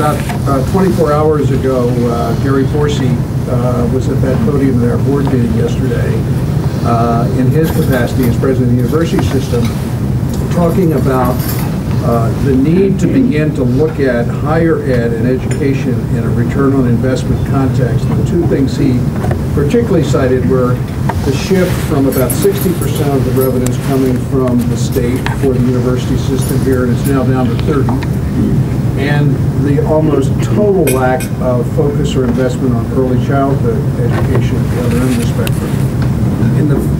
About 24 hours ago, Gary Forsey was at that podium at our board meeting yesterday in his capacity as president of the university system, talking about the need to begin to look at higher ed and education in a return on investment context. The two things he particularly cited were the shift from about 60% of the revenues coming from the state for the university system here, and it's now down to 30%, and the almost total lack of focus or investment on early childhood education at the other end of the spectrum.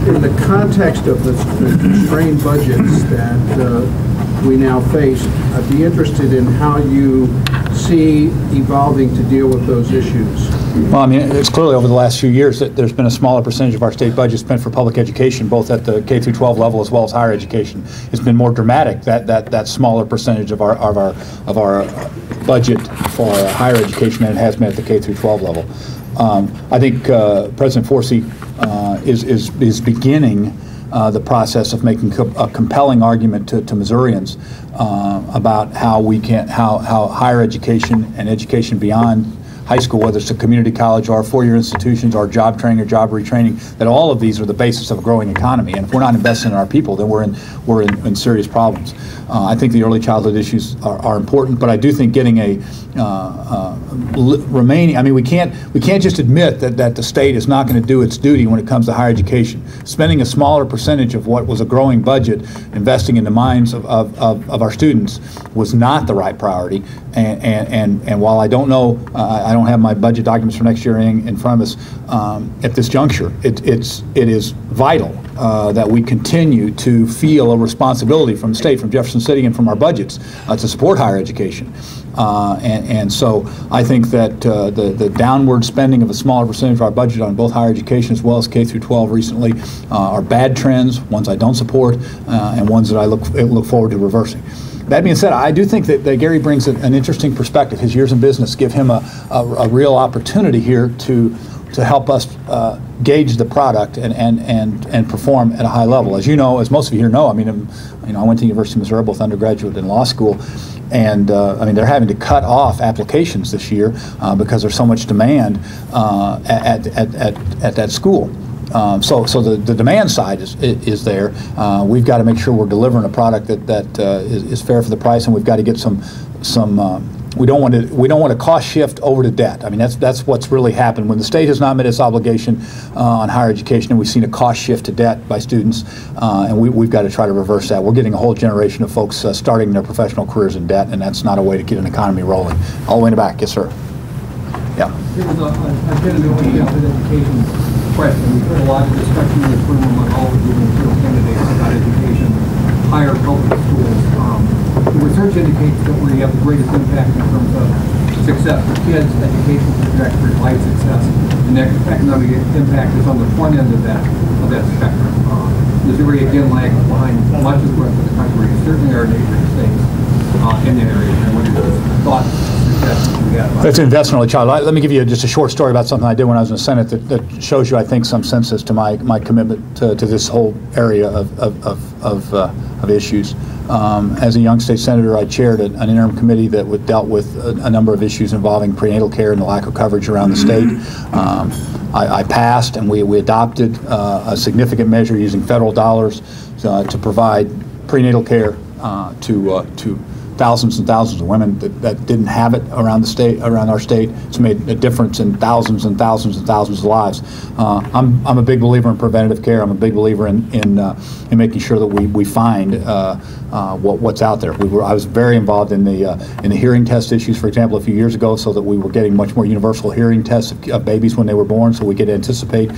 In the context of the constrained budgets that we now face, I'd be interested in how you see evolving to deal with those issues. Well, I mean, it's clearly over the last few years that there's been a smaller percentage of our state budget spent for public education, both at the K through 12 level as well as higher education. It's been more dramatic, that smaller percentage of our budget for higher education than it has been at the K through 12 level. I think President Forsey is beginning the process of making a compelling argument to Missourians about how higher education and education beyond high school, whether it's a community college or four-year institutions or job training or job retraining, that all of these are the basis of a growing economy. And if we're not investing in our people, then we're in serious problems. I think the early childhood issues are important, but I do think getting remaining. I mean, we can't just admit that the state is not going to do its duty when it comes to higher education. Spending a smaller percentage of what was a growing budget, investing in the minds of our students, was not the right priority. And while I don't know, I don't have my budget documents for next year in front of us at this juncture. It is vital that we continue to feel a responsibility from the state, from Jefferson City, and from our budgets to support higher education. And so I think that the downward spending of a smaller percentage of our budget on both higher education as well as K through 12 recently are bad trends, ones I don't support, and ones that I look forward to reversing. That being said, I do think that Gary brings an interesting perspective. His years in business give him a real opportunity here to help us gauge the product and perform at a high level. As you know, as most of you here know, I mean, I went to the University of Missouri, both undergraduate and law school, and I mean, they're having to cut off applications this year because there's so much demand at that school. So the demand side is there. We've got to make sure we're delivering a product that is fair for the price, and we've got to get some. We don't want to cost shift over to debt. I mean, that's what's really happened when the state has not met its obligation on higher education, and we've seen a cost shift to debt by students, and we've got to try to reverse that. We're getting a whole generation of folks starting their professional careers in debt, and that's not a way to get an economy rolling. All the way in the back, yes, sir. Yeah. I've been in the education question. We've heard a lot of discussion in this room among all of you and candidates about education, higher public schools. The research indicates that where you have the greatest impact in terms of success for kids, education trajectory, life success, and economic impact is on the front end of that spectrum. Missouri again lags behind much of the rest of the country. Certainly our neighboring states in that area. And what are your thoughts? That's an investment in early childhood. Let me give you just a short story about something I did when I was in the Senate that shows you, I think, some sense as to my commitment to this whole area of issues. As a young state senator, I chaired an interim committee that dealt with a number of issues involving prenatal care and the lack of coverage around the state. I passed, and we adopted a significant measure using federal dollars to provide prenatal care to thousands and thousands of women that didn't have it around our state. It's made a difference in thousands and thousands and thousands of lives. I'm a big believer in preventative care. I'm a big believer in making sure that we find what's out there. I was very involved in the hearing test issues, for example, a few years ago, so that we were getting much more universal hearing tests of babies when they were born, so we could anticipate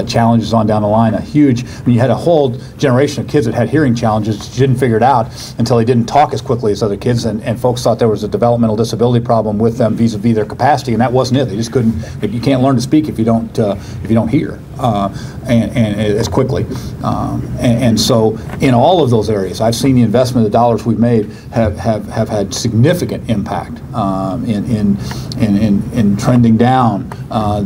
challenges on down the line. You had a whole generation of kids that had hearing challenges, didn't figure it out until they didn't talk as quickly as other kids, and folks thought there was a developmental disability problem with them vis-a-vis their capacity, and that wasn't it. They just couldn't. You can't learn to speak if you don't hear and as quickly. And so in all of those areas, I've seen the investment investment, the dollars we've made have had significant impact in trending down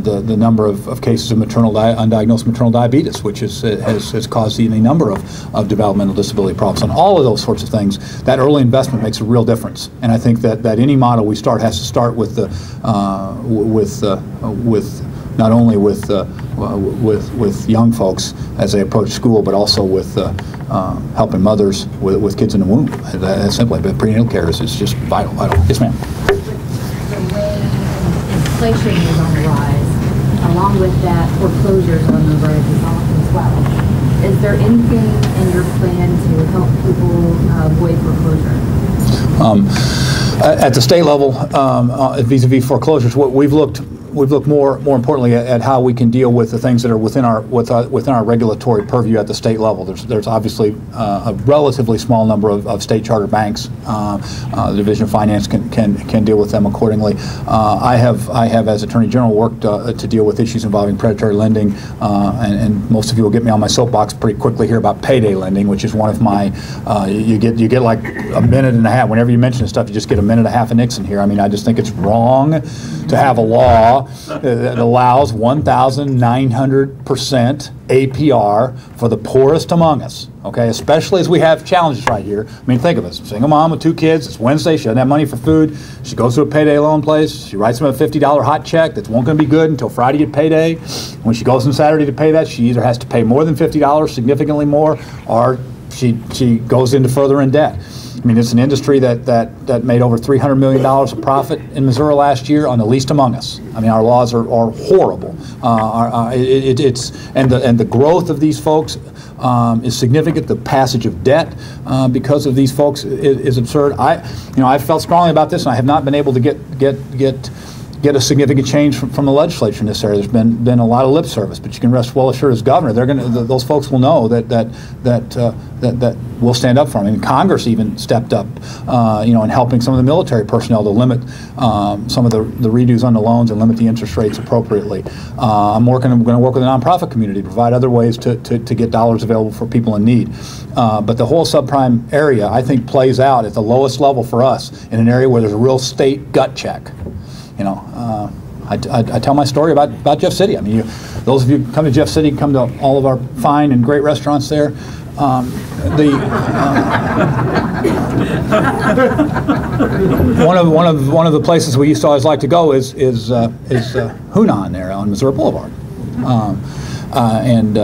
the number of cases of undiagnosed maternal diabetes, which has caused a number of developmental disability problems. And all of those sorts of things, that early investment makes a real difference. And I think that any model we start has to start with not only with young folks as they approach school, but also with helping mothers with kids in the womb. That's simply, but prenatal care is just vital. Yes, ma'am. The way inflation is on the rise, along with that, foreclosures on the rise as well. Is there anything in your plan to help people avoid foreclosure? At the state level, vis-a-vis foreclosures, what we've looked more importantly at how we can deal with the things that are within our regulatory purview at the state level. There's obviously a relatively small number of state charter banks. The Division of Finance can deal with them accordingly. I have as Attorney General worked to deal with issues involving predatory lending, and most of you will get me on my soapbox pretty quickly here about payday lending, which is one of my you get like a minute and a half whenever you mention this stuff. You just get a minute and a half of Nixon here. I mean, I just think it's wrong to have a law that allows 1,900% APR for the poorest among us, okay? Especially as we have challenges right here. I mean, think of it. Single mom with 2 kids, it's Wednesday, she doesn't have money for food, she goes to a payday loan place, she writes them a $50 hot check that won't going to be good until Friday at payday. When she goes on Saturday to pay that, she either has to pay more than $50, significantly more, or she goes into further in debt. I mean, it's an industry that made over $300 million of profit in Missouri last year on the least among us. I mean, our laws are horrible. And the growth of these folks is significant. The passage of debt because of these folks is absurd. I felt strongly about this, and I have not been able to get a significant change from the legislature in this area. There's been a lot of lip service, but you can rest well assured as governor, those folks will know that we'll stand up for them. I mean, Congress even stepped up, in helping some of the military personnel to limit some of the redos on the loans and limit the interest rates appropriately. I'm going to work with the nonprofit community to provide other ways to get dollars available for people in need. But the whole subprime area, I think, plays out at the lowest level for us in an area where there's a real state gut check. I tell my story about Jeff City. I mean, those of you who come to Jeff City, come to all of our fine and great restaurants there. One of the places we used to always like to go is Hunan there on Missouri Boulevard, and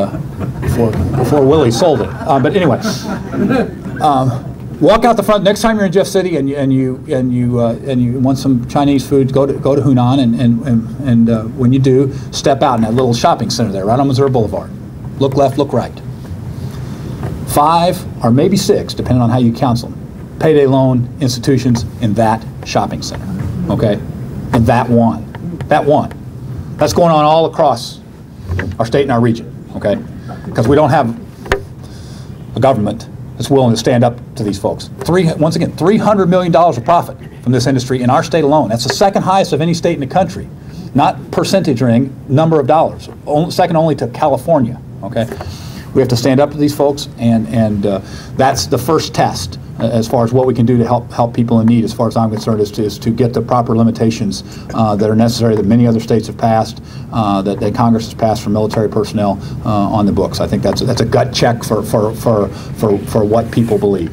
before Willie sold it. But anyway. Walk out the front next time you're in Jeff City and you want some Chinese food. Go to Hunan and when you do, step out in that little shopping center there, right on Missouri Boulevard. Look left, look right. 5 or maybe 6, depending on how you counsel them, payday loan institutions in that shopping center. Okay, and that one. That's going on all across our state and our region. Okay, because we don't have a government that's willing to stand up to these folks. Once again, $300 million of profit from this industry in our state alone. That's the second highest of any state in the country. Not percentage ring, number of dollars. Second only to California. Okay, we have to stand up to these folks, and that's the first test as far as what we can do to help people in need. As far as I'm concerned, is to get the proper limitations that are necessary that many other states have passed, that Congress has passed for military personnel on the books. I think that's a gut check for what people believe.